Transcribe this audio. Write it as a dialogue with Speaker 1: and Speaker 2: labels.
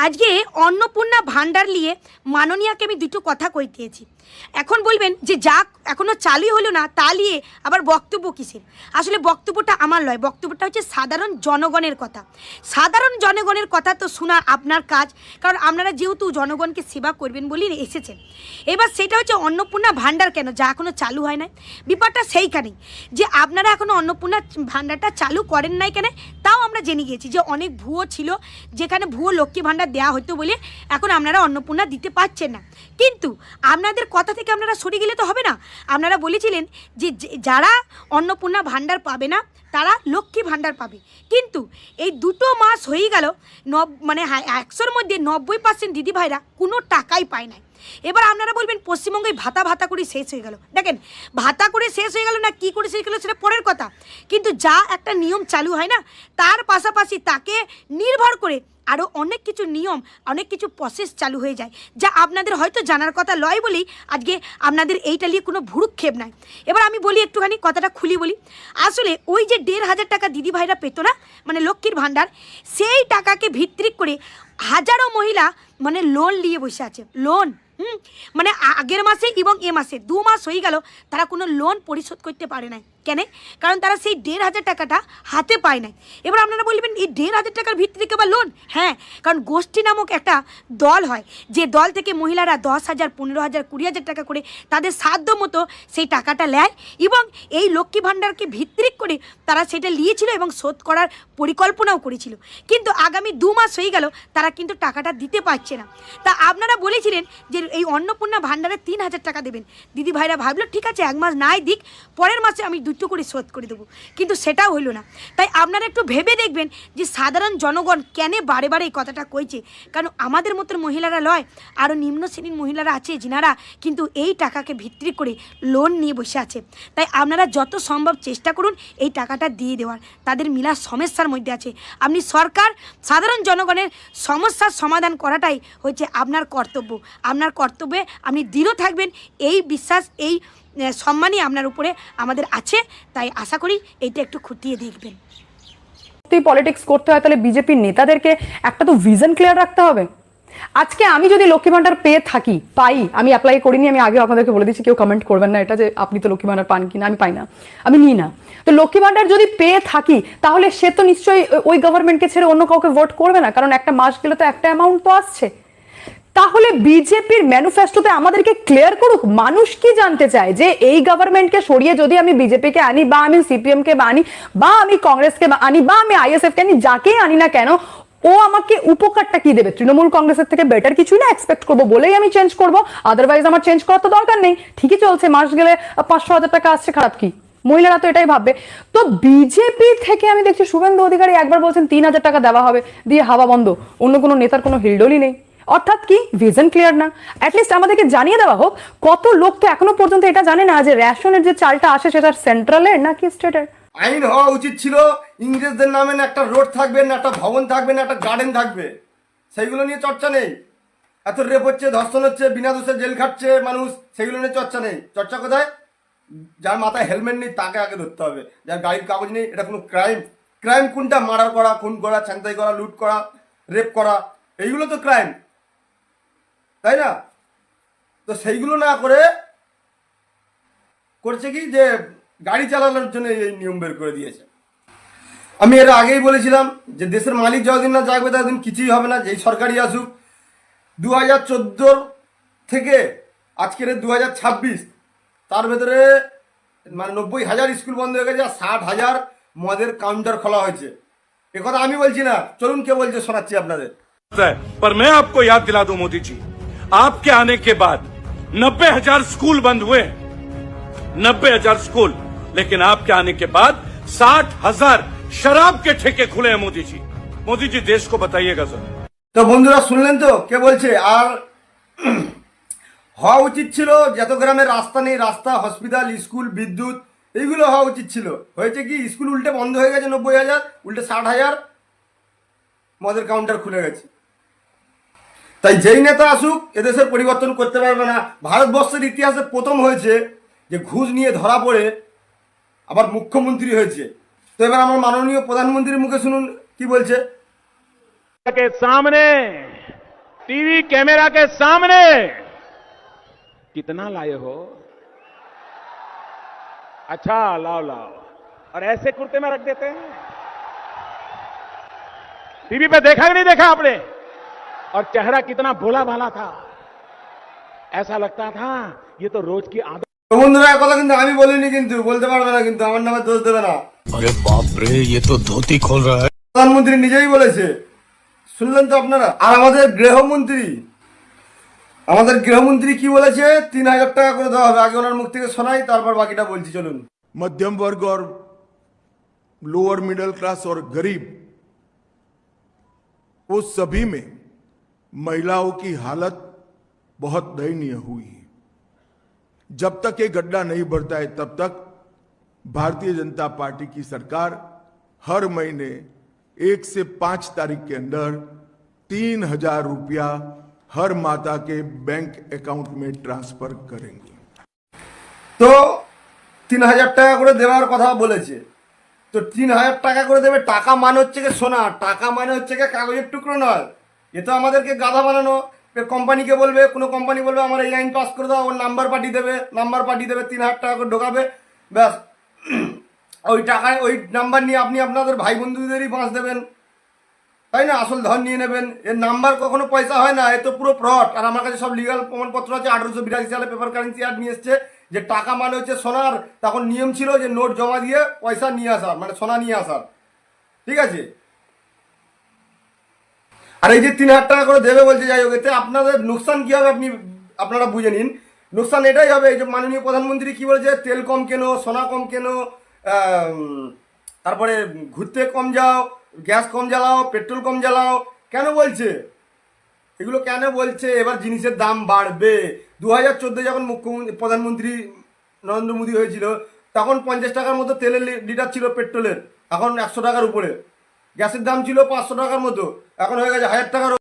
Speaker 1: আজকে অন্নপূর্ণা ভান্ডার নিয়ে মাননীয়াকে আমি দুটো কথা কইতেছি। এখন বলবেন যে যা এখনো চালুই হলো না তা নিয়ে আবার বক্তব্য কিসের? আসলে বক্তব্যটা আমার নয়, বক্তব্যটা হচ্ছে সাধারণ জনগণের কথা। সাধারণ জনগণের কথা তো শোনা আপনার কাজ, কারণ আপনারা যেহেতু জনগণকে সেবা করবেন বলেই এসেছেন। এবার সেটা হচ্ছে অন্নপূর্ণা ভান্ডার কেন যা এখনো চালু হয় না, ব্যাপারটা সেইখানেই যে আপনারা এখনো অন্নপূর্ণা ভান্ডারটা চালু করেন নাই কেন তাও আমরা জেনে গিয়েছি যে অনেক ভুয়ো ছিল, যেখানে ভুয়ো লক্ষ্মী ভান্ডার দেওয়া হতো বলে এখন আপনারা অন্নপূর্ণা দিতে পারছেন না। কিন্তু আপনাদের কথা থেকে আপনারা সরে গেলে তো হবে না। আপনারা বলেছিলেন যে যারা অন্নপূর্ণা ভান্ডার পাবে না তারা লক্ষ্মী ভান্ডার পাবে, কিন্তু এই 2 মাস হয়ে গেল মানে 100-র মধ্যে 90% দিদিভাইরা কোনো টাকাই পায় না। এবার আপনারা বলবেন পশ্চিমবঙ্গে ভাতা ভাতা করে শেষ হয়ে গেল। দেখেন, ভাতা করে শেষ হয়ে গেল না কি করে শেষ হয়ে গেল সেটা পরের কথা, কিন্তু যা একটা নিয়ম চালু হয় না তার পাশাপাশি তাকে নির্ভর করে আরও অনেক কিছু নিয়ম, অনেক কিছু প্রসেস চালু হয়ে যায়, যা আপনাদের হয়তো জানার কথা লয় বলেই আজকে আপনাদের এইটা নিয়ে কোনো ভুরুক্ষেপ নাই। এবার আমি বলি, একটুখানি কথাটা খুলি বলি। আসলে ওই যে 1,500 টাকা দিদিভাইরা পেত না, মানে লক্ষ্মীর ভাণ্ডার, সেই টাকাকে ভিত্তি করে হাজারো মহিলা মানে লোন নিয়ে বসে আছে। লোন মানে আগের মাসে এবং এ মাসে 2 মাস হয়ে গেল তারা কোনো লোন পরিশোধ করতে পারে না। কেন? কারণ তারা সেই 1,500 টাকাটা হাতে পায় নাই। এবার আপনারা বলবেন এই 1,500 টাকার ভিত্তিতে কেবল লোন? হ্যাঁ, কারণ গোষ্ঠী নামক একটা দল হয়, যে দল থেকে মহিলারা 10,000, 15,000, 20,000 টাকা করে তাদের সাধ্য মতো সেই টাকাটা নেয় এবং এই লক্ষ্মী ভাণ্ডারকে ভিত্তি করে তারা সেটা নিয়েছিল এবং শোধ করার পরিকল্পনাও করেছিল। কিন্তু আগামী 2 মাস হয়ে গেল তারা কিন্তু টাকাটা দিতে পারছে না। তা আপনারা বলেছিলেন যে এই অন্নপূর্ণা ভাণ্ডারে 3,000 টাকা দেবেন। দিদি ভাইরা ভাবলো ঠিক আছে 1 মাস নাই দিক, পরের মাসে আমি 2টো করে শোধ করে দেবো, কিন্তু সেটাও হইল না। তাই আপনারা একটু ভেবে দেখবেন যে সাধারণ জনগণ কেন বারে বারে এই কথাটা কইছে। কারণ আমাদের মতো মহিলারা লয়, আরও নিম্ন শ্রেণীর মহিলারা আছে যিনারা কিন্তু এই টাকাকে ভিত্তি করে লোন নিয়ে বসে আছে। তাই আপনারা যত সম্ভব চেষ্টা করুন এই টাকাটা দিয়ে দেওয়ার। তাদের মিলা সমস্যার মধ্যে আছে। আপনি সরকার সাধারণ জনগণের সমস্যার সমাধান করাটাই হচ্ছে আপনার কর্তব্য। আপনার কর্তব্যে আপনি দৃঢ় থাকবেন, এই বিশ্বাস, এই সম্মানই আপনার উপরে আমাদের আছে। তাই আশা করি এইটা একটু খুঁটিয়ে দেখবেন।
Speaker 2: পলিটিক্স করতে হয় তাহলে বিজেপির নেতাদেরকে একটা তো ভিশন ক্লিয়ার রাখতে হবে। আজকে আমি যদি লক্ষ্মী ভান্ডার পেয়ে থাকি, আমি অ্যাপ্লাই করিনি, আমি আগে আপনাদেরকে বলে দিচ্ছি, কেউ কমেন্ট করবেন না এটা যে আপনি তো লক্ষ্মী ভান্ডার পান কিনা, আমি পাই না, আমি নিই না। তো লক্ষ্মী ভান্ডার যদি পেয়ে থাকি তাহলে সে তো নিশ্চয়ই ওই গভর্নমেন্টকে ছেড়ে অন্য কাউকে ভোট করবে না, কারণ একটা মাস গেলে তো একটা অ্যামাউন্ট তো আসছে। তাহলে বিজেপির ম্যানিফেস্টোতে আমাদেরকে ক্লিয়ার করুক। মানুষ কি জানতে চায় যে এই গভর্নমেন্টকে সরিয়ে যদি আমি বিজেপিকে আনি, বা আমি সিপিএম কে আনি, বা আমি কংগ্রেসকে আনি, বা আমি আইএসএফ কে আনি, যাকেই আনি না কেন ও আমাকে উপকারটা কি দেবে? তৃণমূল কংগ্রেসের থেকে বেটার কিছুই না এক্সপেক্ট করবো বলেই আমি চেঞ্জ করবো, আদারওয়াইজ আমার চেঞ্জ করার তো দরকার নেই। ঠিকই চলছে, মাস গেলে 500,000 টাকা আসছে, খারাপ কি? মহিলারা তো এটাই ভাববে। তো বিজেপি থেকে আমি দেখছি শুভেন্দু অধিকারী একবার বলছেন 3,000 টাকা দেওয়া হবে, দিয়ে হাওয়া বন্ধ, অন্য কোনো নেতার কোনো হিলডোলই নেই। অর্থাৎ কি ভিশন ক্লিয়ার না। অ্যাটলিস্ট আমাদেরকে জানিয়ে দেওয়া হোক। কত লোক তো এখনো পর্যন্ত এটা জানে না যে রেশনের যে চালটা আসে সেটা সেন্ট্রালের নাকি স্টেটের।
Speaker 3: আইন হওয়া উচিত ছিল ইংরেজদের নামে না একটা রোড থাকবে, না একটা ভবন থাকবে, না একটা গার্ডেন থাকবে। সেইগুলো নিয়ে চর্চা নেই। এত রেপ হচ্ছে, ধর্ষণ হচ্ছে, বিনা দোষে জেল খাটছে মানুষ, সেগুলো নিয়ে চর্চা নেই। চর্চা কোথায়? যার মাথায় হেলমেট নেই তাকে আগে ধরতে হবে, যার গাড়ির কাগজ নেই। এটা কোনো ক্রাইম? ক্রাইম কোনটা? মার্ডার করা, খুন করা, ছিনতাই করা, লুট করা, রেপ করা, এইগুলো তো ক্রাইম, তাই না? তো সেইগুলো না করে করছে কি যে গাড়ি চালানোর জন্য এই নিয়ম বের করে দিয়েছে। আমি এর আগেই বলেছিলাম যে দেশের মালিক যতদিন না জাগবে ততদিন কিছুই হবে না, যেই সরকারই আসুক। 2014 থেকে আজকের 2026, তার ভেতরে মানে 90,000 স্কুল বন্ধ হয়ে গেছে, আর 60,000 মদের কাউন্টার খোলা হয়েছে। এ কথা আমি বলছি না, চলুন কে বলছে শোনাচ্ছি আপনাদের।
Speaker 4: पर मैं आपको याद दिला दूं मोदी जी, आपके आने के बाद 90,000 स्कूल बंद हुए, 90,000 स्कूल, लेकिन आपके आने के बाद 60,000 शराब के ठेके खुले हैं। मोदी जी देश को बताइएगा सर।
Speaker 3: তো বন্ধুরা শুনলেন তো কে বলছে। আর হওয়া উচিত ছিল যত গ্রামে রাস্তা নেই, রাস্তা, হসপিটাল, স্কুল, বিদ্যুৎ, এইগুলো হওয়া উচিত ছিল। হয়েছে কি, স্কুল উল্টে বন্ধ হয়ে গেছে 90,000, উল্টে 60,000 মদের কাউন্টার খুলে গেছে। তাই যেই নেতা আসুক এদেশের পরিবর্তন করতে পারবে না। ভারতবর্ষের ইতিহাসে প্রথম হয়েছে যে ঘুষ নিয়ে ধরা পড়ে আবার মুখ্যমন্ত্রী হয়েছে। তো এবার আমার মাননীয় প্রধানমন্ত্রীর মুখে শুনুন কি বলছে।
Speaker 5: के सामने टीवी कैमरा के सामने कितना लाए हो? अच्छा, लाओ लाओ। और ऐसे कुर्ते में रख देते हैं। टीवी पे देखा कि नहीं देखा आपने? और चेहरा कितना भोला भाला था, ऐसा लगता था ये तो रोज की आदत।
Speaker 3: তো বন্ধুরা কথা কিন্তু আমি বলিনি, কিন্তু বলতে পারবে না, কিন্তু আমার নামে দোষ দেবে না।
Speaker 6: अरे बाप रे, ये तो धोती खोल रहा है।
Speaker 3: প্রধানমন্ত্রী নিজেই বলেছে, শুনলেন তো আপনারা। আর আমাদের গৃহমন্ত্রী কি বলেছে? 3,000 টাকা করে দেওয়া হবে। আগে ওনার মুখ থেকে শোনাই, তারপর বাকিটা বলছি, চলুন।
Speaker 7: मध्यम वर्ग और लोअर मिडिल क्लास और गरीब, वो सभी में महिलाओं की हालत बहुत दयनीय हुई है। जब तक ये गड्ढा नहीं भरता है तब तक भारतीय जनता पार्टी की सरकार हर महीने 1 से 5 तारीख के अंदर 3,000 रुपया हर माता के बैंक अकाउंट में ट्रांसफर करेंगे।
Speaker 3: তো 3,000 টাকা করে দেওয়ার কথা বলেছে। তো 3,000 টাকা করে দেবে। টাকা মানে হচ্ছে কি সোনা, টাকা মানে হচ্ছে কি কাগজের টুকরো নয়। এ তো আমাদেরকে গাধা বানানো। কোম্পানিকে বলবে, কোনো কোম্পানি বলবে আমার এই আইন পাস করে দাও, ওর নাম্বার পাঠিয়ে দেবে, 3,000 টাকা করে ঢোকাবে, ব্যাস। ওই টাকায় ওই নাম্বার নিয়ে আপনি আপনাদের ভাই বন্ধুদেরই বাঁচ দেবেন, তাই না? আসল ধন নিয়ে নেবেন। এর নাম্বার কখনো পয়সা হয় না, এ তো পুরো ফ্রড। আর আমার কাছে সব লিগাল প্রমাণপত্র আছে। 1882 সালে পেপার কারেন্সি অ্যাক্ট নিয়ে এসছে যে টাকা মানে হচ্ছে সোনার। তখন নিয়ম ছিল যে নোট জমা দিয়ে পয়সা নিয়ে আসার, মানে সোনা নিয়ে আসার, ঠিক আছে? আর এই যে 3,000 টাকা করে দেবে বলছে, যাই হোক, এতে আপনাদের লোকসান কি হবে আপনারা বুঝে নিন। লোকসান এটাই হবে, এই যে মাননীয় প্রধানমন্ত্রী কি বলেছে, তেল কম কেনো, সোনা কম কেনো, তারপরে ঘুরতে কম যাও, গ্যাস কম জ্বালাও, পেট্রোল কম জ্বালাও। কেন বলছে এগুলো? কেন বলছে? এবার জিনিসের দাম বাড়বে। 2014 যখন প্রধানমন্ত্রী নরেন্দ্র মোদী হয়েছিল, তখন 50 টাকার মতো তেলের লিটার ছিল পেট্রোলের, এখন 100 টাকার উপরে। গ্যাসের দাম ছিল 500 টাকার মতো, এখন হয়ে গেছে 1,000 টাকার।